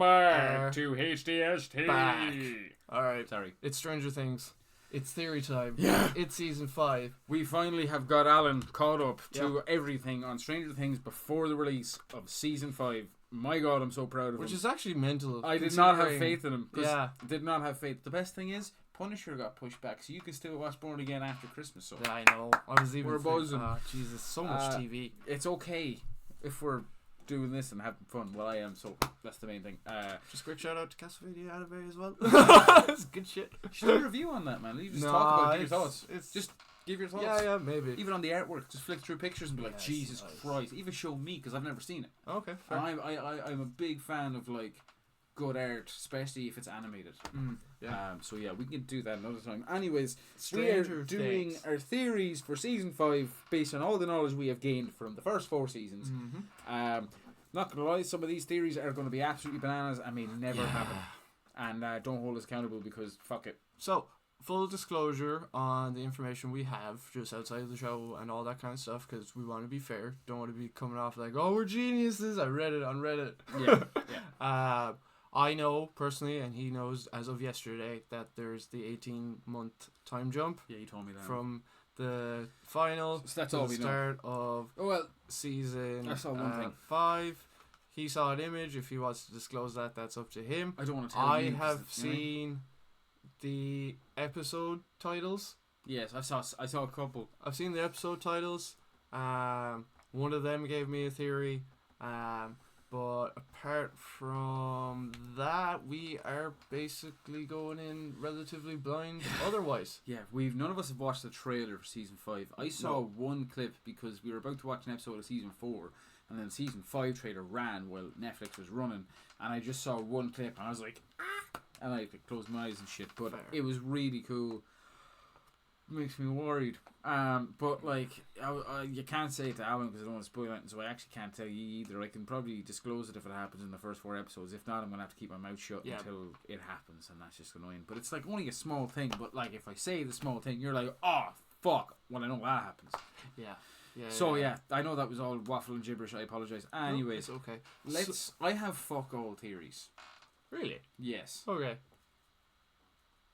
back to HDST. Back. Alright. Sorry. It's Stranger Things. It's theory time. Yeah. It's season 5. We finally have got Alan caught up to everything on Stranger Things before the release of season 5. My God, I'm so proud of him. Which is actually mental. I did not have faith in him. Yeah. Did not have faith. The best thing is, Punisher got pushed back, so you can still watch Born Again after Christmas. So yeah, I know. I was even we're buzzing. Oh, Jesus, so much TV. It's okay if we're doing this and having fun. Well, I am, so that's the main thing. Just quick shout out to Castlevania Anime as well. It's good shit. Should do a review on that, man. You just talk about it, give your thoughts. Just give your thoughts. Yeah, maybe. Even on the artwork, just flick through pictures and be like, Jesus nice. Christ. Even show me, because I've never seen it. Okay, fair. And I'm a big fan of like good art, especially if it's animated. So yeah, we can do that another time. Anyways, we are doing our theories for season 5 based on all the knowledge we have gained from the first 4 seasons. Not gonna lie, some of these theories are going to be absolutely bananas and may never happen. And don't hold us accountable because fuck it. So, full disclosure on the information we have just outside of the show and all that kind of stuff, because we want to be fair. Don't want to be coming off like, oh, we're geniuses. I read it on Reddit. Yeah. I know personally, and he knows as of yesterday, that there's the 18-month time jump. Yeah, you told me that. From the final so that's to all the we start of season I saw one thing. 5. He saw an image. If he wants to disclose that, that's up to him. I don't want to tell you. I have seen the episode titles. Yes, I saw a couple. I've seen the episode titles. One of them gave me a theory. But apart from that, we are basically going in relatively blind otherwise. Yeah, none of us have watched the trailer for season 5. I saw one clip because we were about to watch an episode of season 4, and then the season 5 trailer ran while Netflix was running, and I just saw one clip and I was like, ah! And I closed my eyes and shit. But it was really cool. Makes me worried. But like, you can't say it to Alan because I don't want to spoil it, so I actually can't tell you either. I can probably disclose it if it happens in the first 4 episodes. If not, I'm gonna have to keep my mouth shut until it happens, and that's just annoying. But it's like only a small thing. But like, if I say the small thing, you're like, oh fuck, when I know that happens. Yeah. I know that was all waffle and gibberish. I apologize. Anyways, it's okay. I have fuck all theories. Really? Yes. Okay.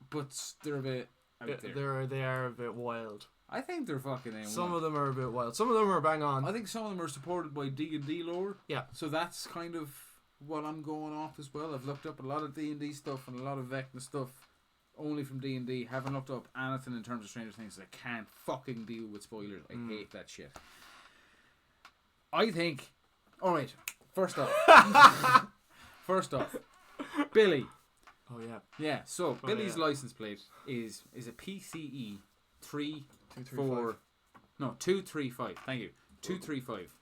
But they're a bit. They are a bit wild. I think they're fucking. Some of them are a bit wild. Some of them are bang on. I think some of them are supported by D&D lore. Yeah. So that's kind of what I'm going off as well. I've looked up a lot of D&D stuff and a lot of Vecna stuff only from D&D. Haven't looked up anything in terms of Stranger Things. I can't fucking deal with spoilers. I hate that shit. I think. All right. First off, Billy. Oh yeah. Yeah. So Billy's license plate is a PCE 235. Thank you. 235.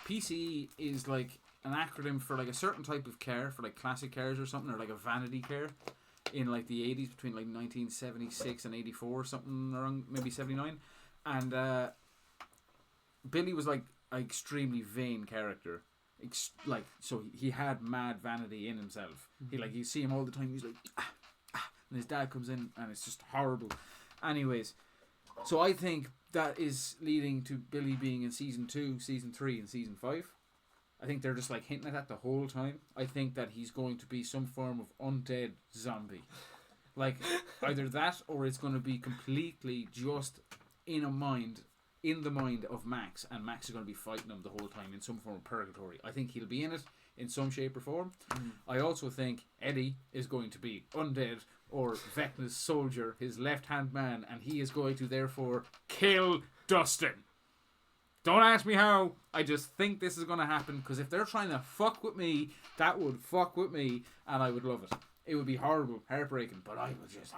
PCE is like an acronym for like a certain type of car, for like classic cars or something, or like a vanity car in like the 80s, between like 1976 and 84 or something, around maybe 79. And Billy was like an extremely vain character. So he had mad vanity in himself. You see him all the time. He's like, and his dad comes in, and it's just horrible. Anyways, so I think that is leading to Billy being in season 2, season 3, and season 5. I think they're just like hinting at that the whole time. I think that he's going to be some form of undead zombie, like either that or it's going to be completely just in the mind of Max, and Max is going to be fighting him the whole time in some form of purgatory. I think he'll be in it in some shape or form. I also think Eddie is going to be undead or Vecna's soldier, his left-hand man, and he is going to therefore kill Dustin. Don't ask me how. I just think this is going to happen, because if they're trying to fuck with me, that would fuck with me, and I would love it. It would be horrible, heartbreaking, but I would just...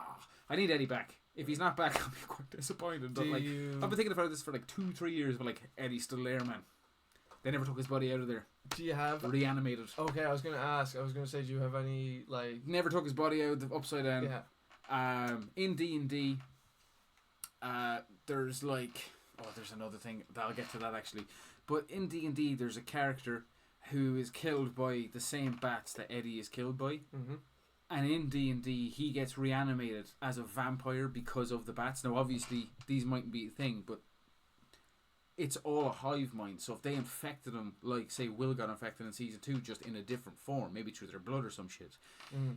I need Eddie back. If he's not back, I'll be quite disappointed. But I've been thinking about this for like 2-3 years, but like, Eddie's still there, man. They never took his body out of there. Do you have... Reanimated. Okay, I was going to say, do you have any, like... Never took his body out of the upside down. Yeah. In D&D, there's like... Oh, there's another thing. I'll get to that actually. But in D&D, there's a character who is killed by the same bats that Eddie is killed by. Mm-hmm. And in D&D, he gets reanimated as a vampire because of the bats. Now, obviously, these mightn't be a thing, but it's all a hive mind. So if they infected him, like say Will got infected in season 2, just in a different form, maybe through their blood or some shit,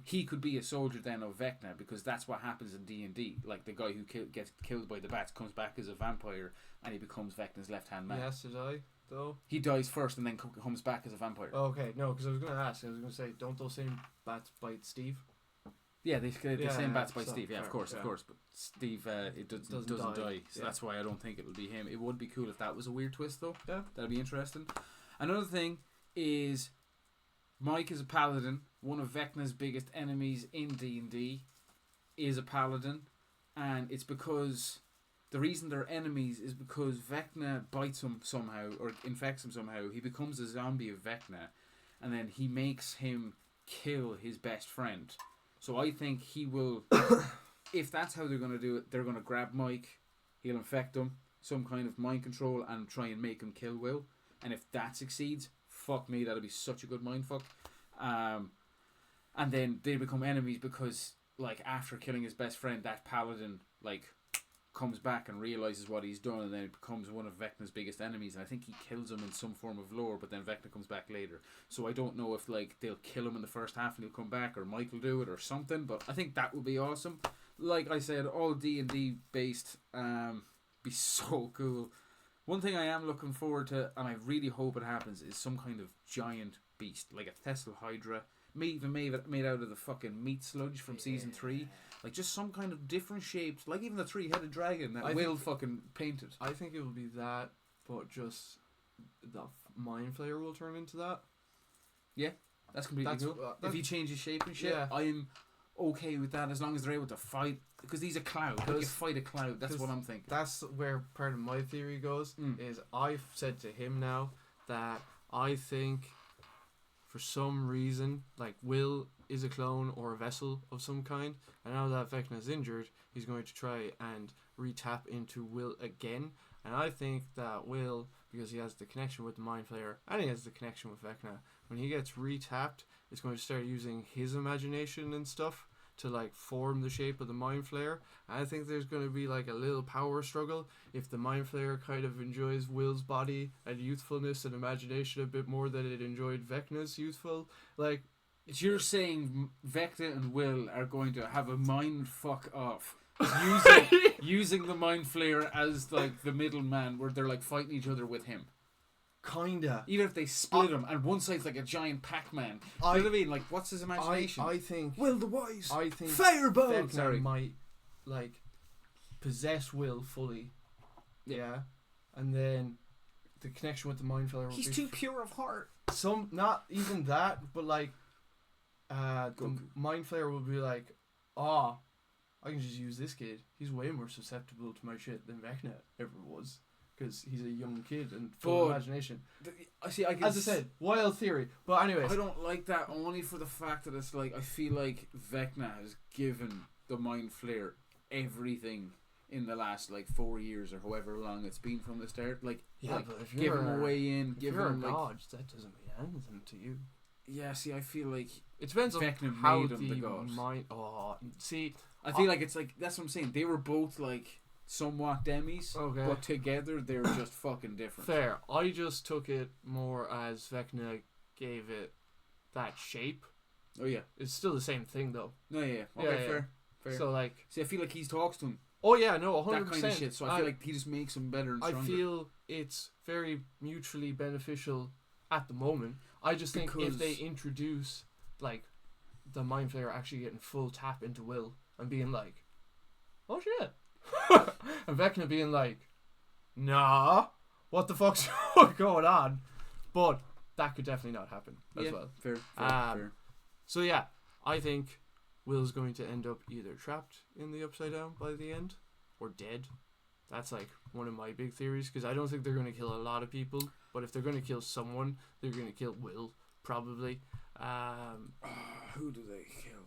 he could be a soldier then of Vecna, because that's what happens in D&D. Like the guy who gets killed by the bats comes back as a vampire and he becomes Vecna's left hand man. He has to die though. He dies first and then comes back as a vampire. Okay, no, because I was gonna say, don't those same bats bite Steve? Yeah, the same bats by so Steve. Yeah, fair, of course. But Steve, it doesn't die. So that's why I don't think it'll be him. It would be cool if that was a weird twist, though. Yeah, that'd be interesting. Another thing is Mike is a paladin. One of Vecna's biggest enemies in D&D is a paladin, and it's because the reason they're enemies is because Vecna bites him somehow or infects him somehow. He becomes a zombie of Vecna, and then he makes him kill his best friend. So I think he will, if that's how they're going to do it, they're going to grab Mike, he'll infect him, some kind of mind control, and try and make him kill Will. And if that succeeds, fuck me, that'll be such a good mindfuck. And then they become enemies because, like, after killing his best friend, that paladin, like, comes back and realizes what he's done, and then it becomes one of Vecna's biggest enemies. And I think he kills him in some form of lore, but then Vecna comes back later. So I don't know if like they'll kill him in the first half and he'll come back, or Mike will do it or something. But I think that would be awesome. Like I said, all D&D based, be so cool. One thing I am looking forward to, and I really hope it happens, is some kind of giant beast, like a Thessal Hydra, maybe made out of the fucking meat sludge from season 3. Like, just some kind of different shapes. Like, even the 3-headed dragon that Will fucking painted. I think it will be that, but just the Mind Flayer will turn into that. Yeah, that's completely cool. If he changes shape and shit, I'm okay with that as long as they're able to fight. Because he's a cloud. They can fight a cloud. That's what I'm thinking. That's where part of my theory goes. Is I've said to him now that I think for some reason, like, Will is a clone or a vessel of some kind, and now that Vecna is injured, he's going to try and re-tap into Will again. And I think that Will, because he has the connection with the Mind Flayer and he has the connection with Vecna, when he gets re-tapped, it's going to start using his imagination and stuff to like form the shape of the Mind Flayer. And I think there's going to be like a little power struggle if the Mind Flayer kind of enjoys Will's body and youthfulness and imagination a bit more than it enjoyed Vecna's youthful. Like, you're saying Vecna and Will are going to have a mind fuck off using the Mind Flayer as like the middleman, where they're like fighting each other with him. Kinda. Even if they split him and one side's like a giant Pac-Man. You know what I mean? Like, what's his imagination? I think Will the Wise. I think Fireball. Vecna might like possess Will fully. Yeah. And then the connection with the Mind Flayer. He's too pure of heart. Some, not even that, but like the Mind Flayer will be like, I can just use this kid. He's way more susceptible to my shit than Vecna ever was, because he's a young kid and full of imagination. As I said, wild theory. But anyways, I don't like that only for the fact that it's like, I feel like Vecna has given the Mind Flayer everything in the last like 4 years or however long it's been from the start. Like, but if give him a way in, give him like god, that doesn't mean anything to you. Yeah, see, I feel like it depends on Vecna how made him the the god. I feel like it's like, that's what I'm saying. They were both like somewhat demis, but together they're just fucking different. Fair. I just took it more as Vecna gave it that shape. Oh yeah, it's still the same thing though. No, yeah, okay, fair. So like, see, I feel like he talks to him. Oh yeah, no, 100%. That kind of shit. So I feel like he just makes him better and stronger. I feel it's very mutually beneficial at the moment. I just think if they introduce like the Mind Flayer actually getting full tap into Will and being like, oh shit, and Vecna being like, nah, what the fuck's going on? But that could definitely not happen as well. Fair. So yeah, I think Will's going to end up either trapped in the Upside Down by the end or dead. That's like one of my big theories, because I don't think they're going to kill a lot of people, but if they're going to kill someone, they're going to kill Will, probably. Who do they kill?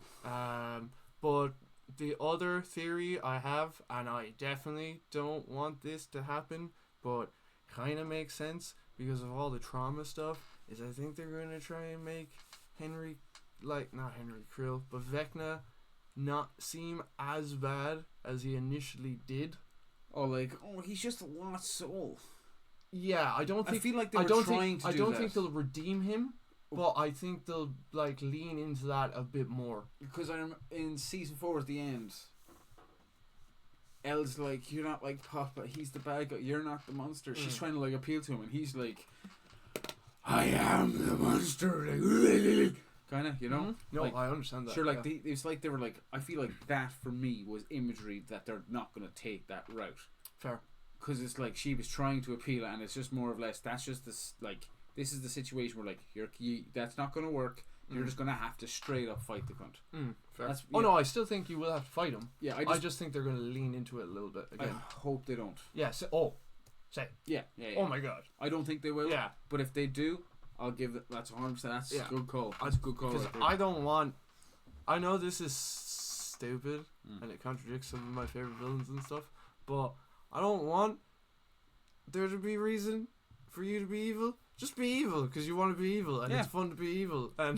But the other theory I have, and I definitely don't want this to happen, but kind of makes sense because of all the trauma stuff, is I think they're going to try and make not Henry Krill, but Vecna not seem as bad as he initially did. Or like, he's just a lost soul. Yeah, I don't I think. feel like they I were don't trying think. to I do don't that. think they'll redeem him, but I think they'll like lean into that a bit more. Because in season 4 at the end, Elle's like, you're not like Papa, he's the bad guy, you're not the monster. She's trying to like appeal to him, and he's like, I am the monster, like, kind of, you know. Mhm. No, like, I understand that. sure, like yeah. it's like they were like, I feel like that for me was imagery that they're not gonna take that route, Fair. because it's like she was trying to appeal, and it's just more or less that's just this like this is the situation where like that's not gonna work. You're just gonna have to straight up fight the cunt. Fair. That's- Oh yeah. no, I still think you will have to fight him. Yeah, I just think they're going to lean into it a little bit I again. hope they don't. Yeah. Say. Yeah. Oh my god. I don't think they will. Yeah. But if they do, I'll give it. That's 100%. That's Yeah. a good call. That's a good call. Because right there. I don't want. I know this is stupid and it contradicts some of my favorite villains and stuff, but I don't want there to be reason for you to be evil. Just be evil because you want to be evil and Yeah. it's fun to be evil. And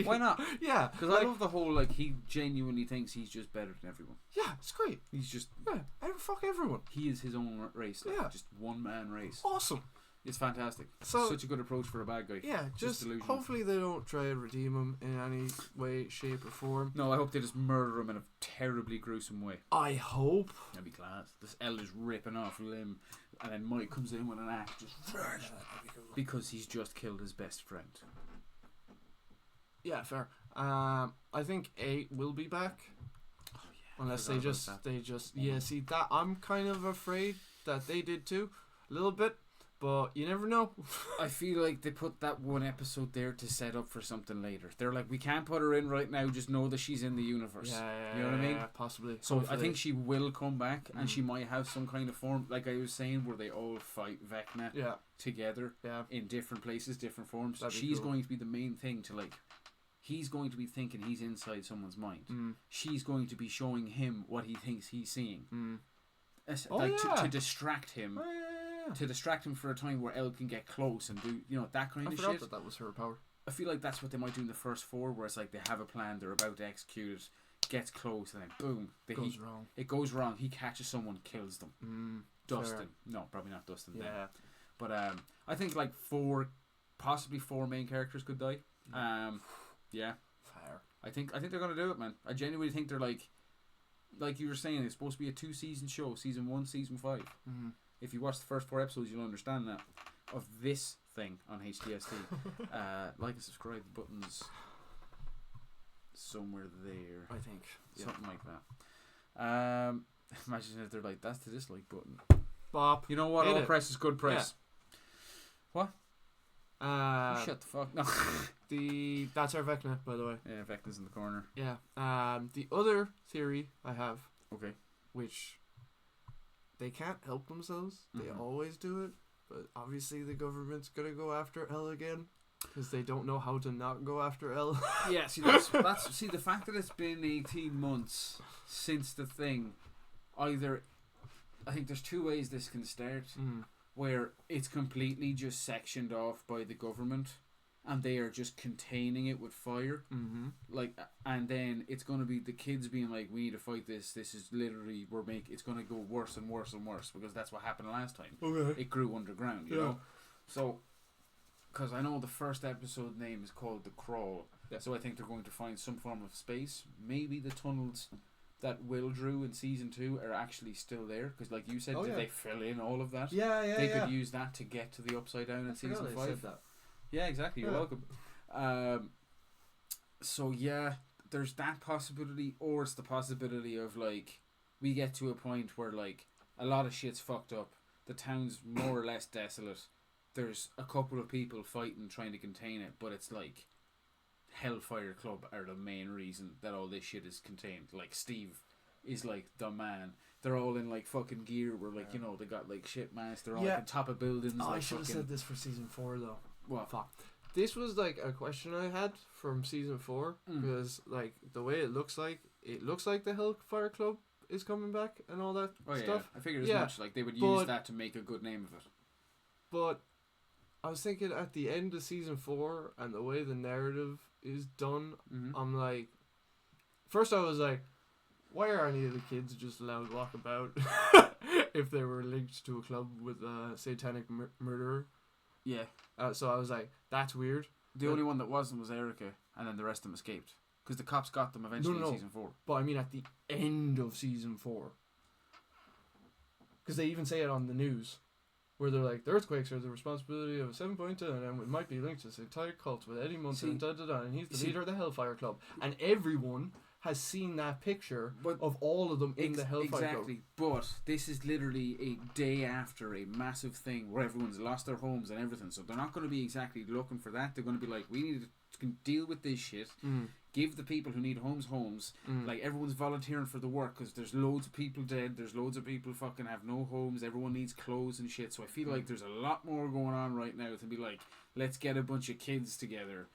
Why not? Yeah. Because like, I love the whole like he genuinely thinks he's just better than everyone. yeah, it's great. He's just Fuck everyone. he is his own race. Like, Yeah. just one man race. Awesome. It's fantastic. So- Such a good approach for a bad guy. Yeah, just delusional. hopefully they don't try and redeem him in any way, shape, or form. No, I hope they just murder him in a terribly gruesome way. I hope. That'd be class. This L is ripping off a limb, and then Mike comes in with an axe just because he's just killed his best friend. Yeah, fair. I think 8 will be back. Oh, Unless forgot they about just, that. see that I'm kind of afraid that they did too, a little bit, but you never know. I feel like they put that one episode there to set up for something later. They're like, we can't put her in right now. Just know that she's in the universe. Yeah, you know what I mean? Possibly. So Hopefully. I think she will come back, and she might have some kind of form, like I was saying, where they all fight Vecna Yeah, together yeah. in different places, different forms. That'd be She's cool. going to be the main thing to like. He's going to be thinking he's inside someone's mind. Mm. She's going to be showing him what he thinks he's seeing. Mm. As- Oh, like yeah. to distract him. Yeah. To distract him for a time where Elle can get close and do that kind I of forgot shit. that was her power. I feel like that's what they might do in the first 4, where it's like they have a plan, they're about to execute it, gets close, and then boom, Goes wrong. it goes wrong. He catches someone, kills them. Dustin. Fair. No, probably not Dustin. then. Yeah. But I think like 4, possibly 4 main characters could die. Yeah. Fair. I think they're gonna do it, man. I genuinely think they're like you were saying, it's supposed to be a 2-season show, season 1, season 5. Mm-hmm. If you watch the first 4 episodes, you'll understand that of this thing on HDST. Like and subscribe buttons somewhere there, I think. Yeah. something like that. Imagine if they're like, that's the dislike button. Bop. You know what? Hit All it. press is good press. Shut Shut the fuck. No. That's our Vecna, by the way. Yeah, Vecna's in the corner. Yeah. The other theory I have, Okay. which they can't help themselves. They Mhm. always do it, but obviously the government's gonna go after Elle again because they don't know how to not go after Elle. Yeah, see that's see the fact that it's been 18 months since the thing. Either I think there's 2 ways this can start, where it's completely just sectioned off by the government, and they are just containing it with fire. Mm-hmm. Like, and then it's gonna be the kids being like, "We need to fight this. This is literally it's gonna go worse and worse and worse because that's what happened last time. Okay. It grew underground, you know. So, because I know the first episode name is called The Crawl, so I think they're going to find some form of space. Maybe the tunnels that Will drew in season 2 are actually still there, because like you said, did they fill in all of that? Yeah, They could use that to get to the Upside Down in season 5. Yeah, exactly. You're Yeah. welcome. So yeah, there's that possibility, or it's the possibility of like we get to a point where like a lot of shit's fucked up. The town's more or less desolate. There's a couple of people fighting, trying to contain it, but it's like Hellfire Club are the main reason that all this shit is contained. Like Steve is like the man. They're all in like fucking gear where like, you know, they got like shit masks, they're all like on top of buildings. Oh, like I should have fucking, said this for season 4 though. what? Fuck. This was like a question I had from season 4 because like the way it looks like the Hellfire Club is coming back and all that stuff. I figured as Yeah, much. Like they would use but- that to make a good name of it. But I was thinking at the end of season 4 and the way the narrative is done, I'm like, first I was like, why are any of the kids just allowed to walk about? if they were linked to a club with a satanic murderer. Yeah. So I was like, that's weird. The only one that wasn't was Erica, and then the rest of them escaped. Because the cops got them eventually in season 4. But I mean at the end of season 4. Because they even say it on the news. Where they're like, the earthquakes are the responsibility of a 7.2 and it might be linked to this entire cult with Eddie Munson and and he's the leader of the Hellfire Club. And everyone has seen that picture of all of them in the Hellfire Club. Exactly, but this is literally a day after a massive thing where everyone's lost their homes and everything, so they're not going to be exactly looking for that. They're going to be like, we need to deal with this shit, give the people who need homes, like everyone's volunteering for the work because there's loads of people dead, there's loads of people fucking have no homes, everyone needs clothes and shit, so I feel like there's a lot more going on right now to be like, let's get a bunch of kids together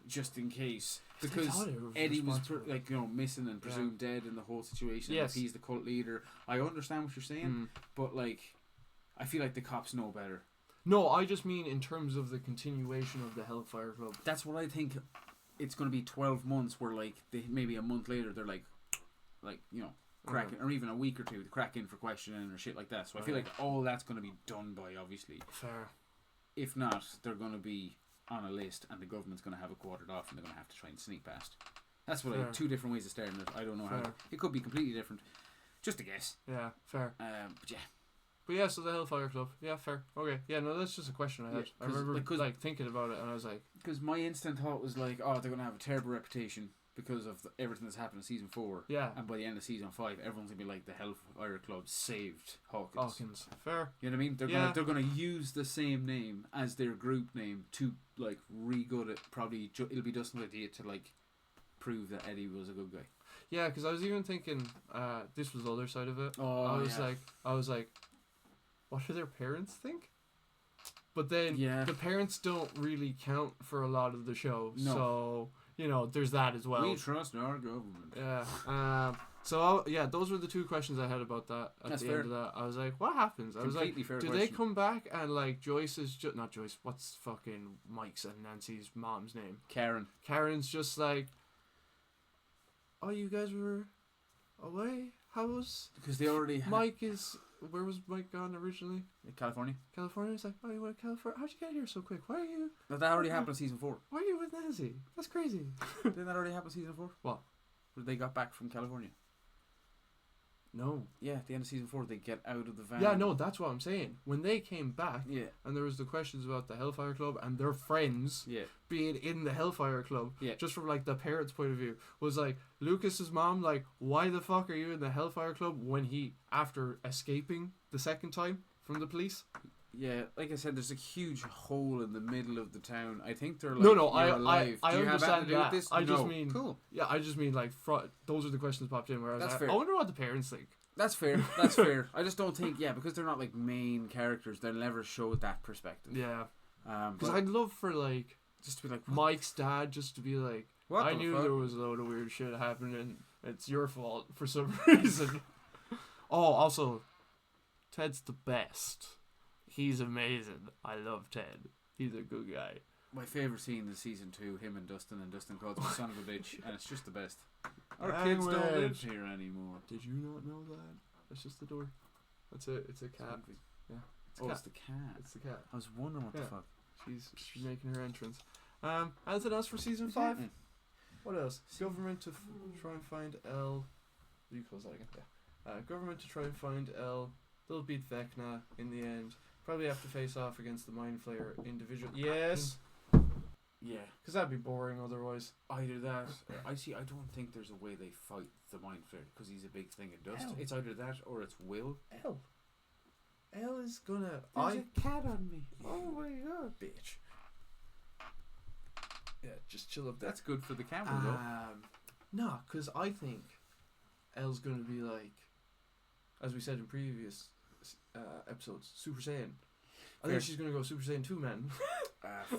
just in case, because Eddie was missing and presumed dead in the whole situation. Yes. He's the cult leader. I understand what you're saying, but like I feel like the cops know better. No, I just mean in terms of the continuation of the Hellfire Club. That's what I think. It's going to be 12 months where like maybe a month later they're like cracking, or even a week or two to crack in for questioning or shit like that. So I feel like all that's going to be done by, obviously. Fair. If not, they're going to be on a list and the government's going to have it quartered off and they're going to have to try and sneak past. That's what two different ways of starting it. I don't know how. It could be completely different. Just a guess. Yeah, fair. But yeah. But yeah, so the Hellfire Club. Yeah, fair. Okay. Yeah, no, that's just a question I had. I remember thinking about it and I was like... Because my instant thought was like, oh, they're going to have a terrible reputation because of everything that's happened in season 4. Yeah. And by the end of season 5, everyone's going to be like, the Hellfire Club saved Hawkins. Fair. You know what I mean? They're going to use the same name as their group name to like re-good it. Probably it'll be Dustin's idea to like prove that Eddie was a good guy. Yeah, because I was even thinking, this was the other side of it. Oh, I was like, what do their parents think? But then the parents don't really count for a lot of the show. No. So, there's that as well. We trust our government. Yeah. Those were the two questions I had about that at the end of that. I was like, what happens? I was like, do they come back and like Joyce is just... Not Joyce, what's fucking Mike's and Nancy's mom's name? Karen. Karen's just like, oh, you guys were away? How was... Because they already had... Mike is... Where was Mike gone originally? California. It's like, oh, you went to California? How'd you get here so quick? Why are you... No, that already happened in season 4. Why are you with Nancy? That's crazy. Didn't that already happen in season 4? What? Where they got back from California. No. Yeah, at the end of season 4, they get out of the van. Yeah, no, that's what I'm saying. When they came back, and there was the questions about the Hellfire Club and their friends being in the Hellfire Club, just from like the parents' point of view, was like Lucas's mom, like, why the fuck are you in the Hellfire Club when he, after escaping the second time from the police? Yeah, like I said, there's a huge hole in the middle of the town. I think they're like, I understand that. I just mean, cool. Yeah, I just mean like those are the questions popped in where I was like, fair. I wonder what the parents think. That's fair. That's fair. I just don't think, because they're not like main characters, they'll never show that perspective. Yeah. Because I'd love for like just to be like Mike's dad just to be like, I knew there was a load of weird shit happening. It's your fault for some reason. Oh, also, Ted's the best. He's amazing. I love Ted. He's a good guy. My favourite scene is season 2, him and Dustin calls him son of a bitch, and it's just the best. Our kids don't live here anymore. Did you not know that? That's just the door. That's it. It's a cat. Yeah. It's the cat. It's the cat. I was wondering what the fuck. She's making her entrance. Anything else for season 5? What else? Government to try and find Elle. You close that again. Yeah. Government to try and find Elle. They'll beat Vecna in the end. Probably have to face off against the Mind Flayer individual. Yes. Yeah, because that'd be boring otherwise. Either that, I don't think there's a way they fight the Mind Flayer because he's a big thing of dust. It's either that or it's Will. Elle is gonna... There's a cat on me. Oh my god, bitch. Yeah, just chill up there. That's good for the camera though. No, because I think Elle's gonna be like, as we said in previous episodes, Super Saiyan. I think she's gonna go Super Saiyan 2, man.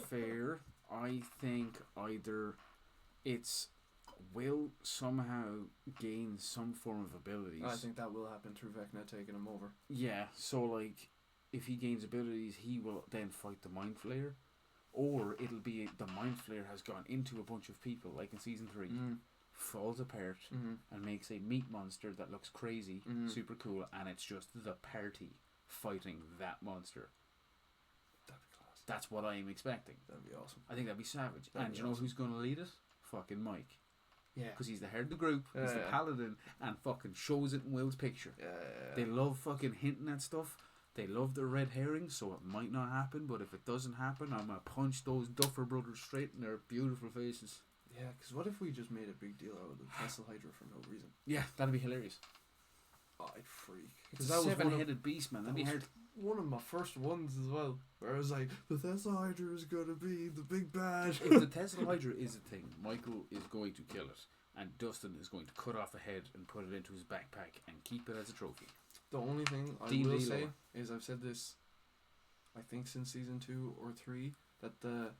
Fair. I think either it's Will somehow gain some form of abilities. I think that will happen through Vecna taking him over. Yeah, so like if he gains abilities, he will then fight the Mind Flayer, or it'll be the Mind Flayer has gone into a bunch of people, like in season 3. falls apart Mm-hmm. and makes a meat monster that looks crazy, Mhm. super cool, and it's just the party fighting that monster. That'd be class. That's what I'm expecting. That'd be awesome. I think that'd be savage. That'd And be you know awesome. who's going to lead it? Fucking Mike. Yeah. Because he's the head of the group, he's the Yeah. paladin, and fucking shows it in Will's picture. Yeah. They love fucking hinting at stuff. They love the red herrings, so it might not happen, but if it doesn't happen, I'm going to punch those Duffer brothers straight in their beautiful faces. Yeah, because what if we just made a big deal out of the Tesla Hydra for no reason? Yeah, that'd be hilarious. Oh, I'd freak. It's Because a that was one of, seven-headed beast, man. That'd be that hard. one of my first ones as well, where I was like, the Tesla Hydra is going to be the big bad. If the Tesla Hydra is a thing, Michael is going to kill it, and Dustin is going to cut off a head and put it into his backpack and keep it as a trophy. The only thing I D. will Lee say lore. is I've said this, I think since season 2 or 3, that the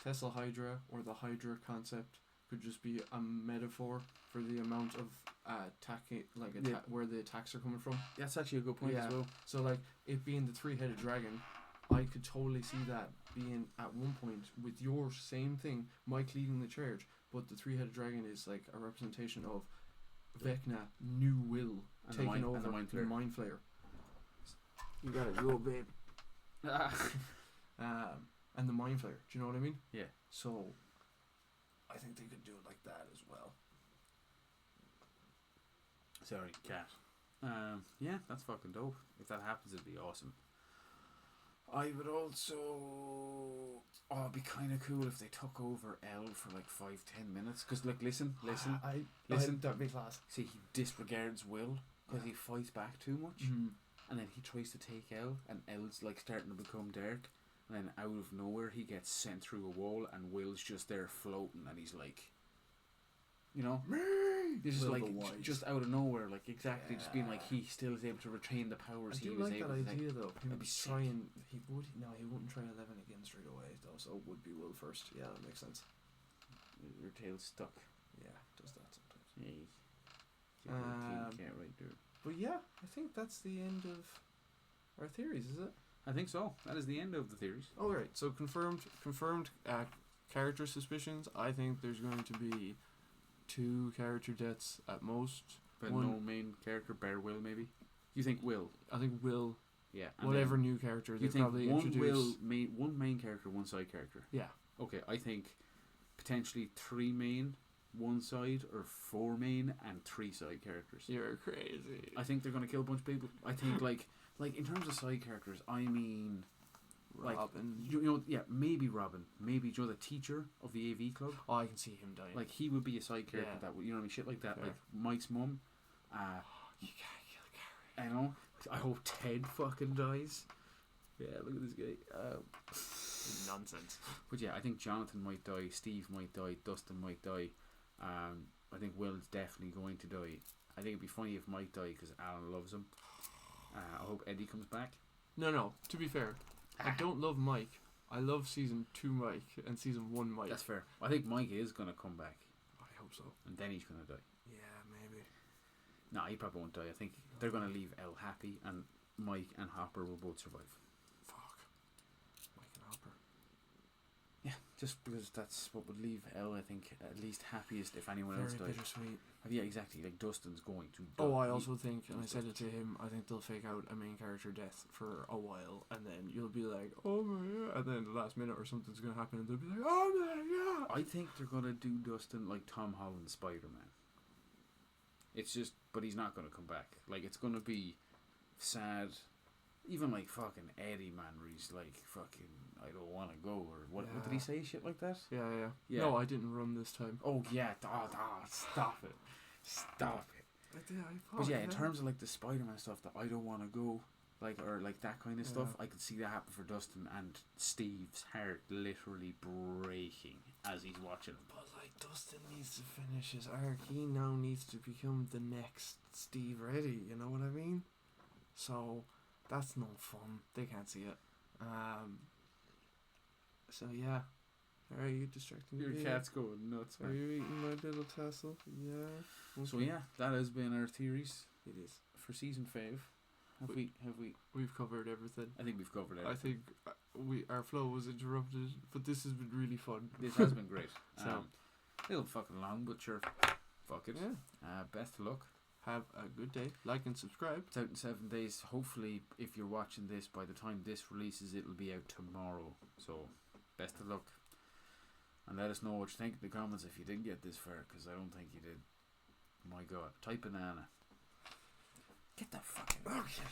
Tesla Hydra or the Hydra concept could just be a metaphor for the amount of attacking, like Yeah. where the attacks are coming from. That's actually a good point Yeah. as well. So like it being the three-headed dragon, I could totally see that being at one point with your same thing, Mike leading the charge, but the three-headed dragon is like a representation of Vecna, new Will And the taking mind- over and the Mind Flayer. Mind Flayer. You got it, go babe. And the Mind Flayer. Do you know what I mean? Yeah. So I think they could do it like that as well. Sorry, cat. Yeah, that's fucking dope. If that happens, it'd be awesome. I would also... Oh, it'd be kind of cool if they took over L for like 5-10 minutes. Because, like, listen. Listen, that'd be class. See, he disregards Will because he fights back too much. And then he tries to take L, and L's like starting to become dark. And then out of nowhere, he gets sent through a wall, and Will's just there floating, and he's like, you know, this is Will like the Wise. just out of nowhere, like exactly, just being like Yeah. he still is able to retain the I powers he do was like able that to. idea though. He That'd would be sick. try and he wouldn't try 11 again straight away though. So it would be Will first. Yeah, that makes sense. Your tail's stuck. Yeah, does that sometimes. Yeah. Can't right there. But yeah, I think that's the end of our theories, is it? I think so. That is the end of the theories. All right. So confirmed. Character suspicions. I think there's going to be 2 character deaths at most. But One- no main character, bear Will maybe. You think Will? I think Will. Yeah. and Whatever then new character they You think probably one introduce. one main character, one side character. Yeah. Okay, I think potentially 3 main, 1 side, or 4 main and 3 side characters. You're crazy. I think they're gonna kill a bunch of people. I think like in terms of side characters, I mean, like, Robin. you know, yeah, maybe Robin, maybe the teacher of the AV club. Oh, I can see him dying. Like he would be a side character Yeah. that would, you know what I mean, shit like that. Fair. Like Mike's mum. You can't kill Carrie. I know. I hope Ted fucking dies. Yeah, look at this guy. Nonsense. But yeah, I think Jonathan might die, Steve might die, Dustin might die. I think Will's definitely going to die. I think it'd be funny if Mike died because Alan loves him. I hope Eddie comes back. No. To be fair, I don't love Mike. I love season 2 Mike and season 1 Mike. That's fair. I think Mike is going to come back I hope so. and then he's going to die. Yeah, maybe. No, he probably won't die. I think they're going to leave Elle happy and Mike and Hopper will both survive. Fuck. Mike and Hopper. Yeah, just because that's what would leave Elle, I think, at least happiest if anyone Very else died. bittersweet. Yeah, exactly. Like Dustin's going to die. Oh, I also think, and I said it to him, I think they'll fake out a main character death for a while, and then you'll be like, oh my god, and then the last minute or something's gonna happen, and they'll be like, oh my god. I think they're gonna do Dustin like Tom Holland Spider-Man. It's just, but he's not gonna come back. Like it's gonna be sad. Even like fucking Eddie, man, where he's like fucking, I don't want to go, or what? What did he Yeah. say? Shit like that. Yeah. Yeah. No, I didn't run this time. Oh yeah, stop it, stop it. But yeah, in terms of like the Spider-Man stuff, that I don't want to go, like or like that kind of stuff, Yeah. I could see that happen for Dustin and Steve's heart literally breaking as he's watching him. But like, Dustin needs to finish his arc. He now needs to become the next Steve Reddy. You know what I mean? So that's no fun. They can't see it. So yeah. Are you distracting Your me? cat's going nuts, Are man. you eating my little tassel? Yeah. So Okay. yeah, that has been our theories It is. for season 5. Have we? We've covered everything. I think we've covered it. I think our flow was interrupted, but this has been really fun. This has been great. So- A little fucking long, but sure. Fuck it. Yeah. Best of luck. Have a good day. Like and subscribe. It's out in 7 days. Hopefully, if you're watching this, by the time this releases, it'll be out tomorrow. So, best of luck. And let us know what you think in the comments if you didn't get this far, because I don't think you did. My God. Type banana. Get the fucking... Okay.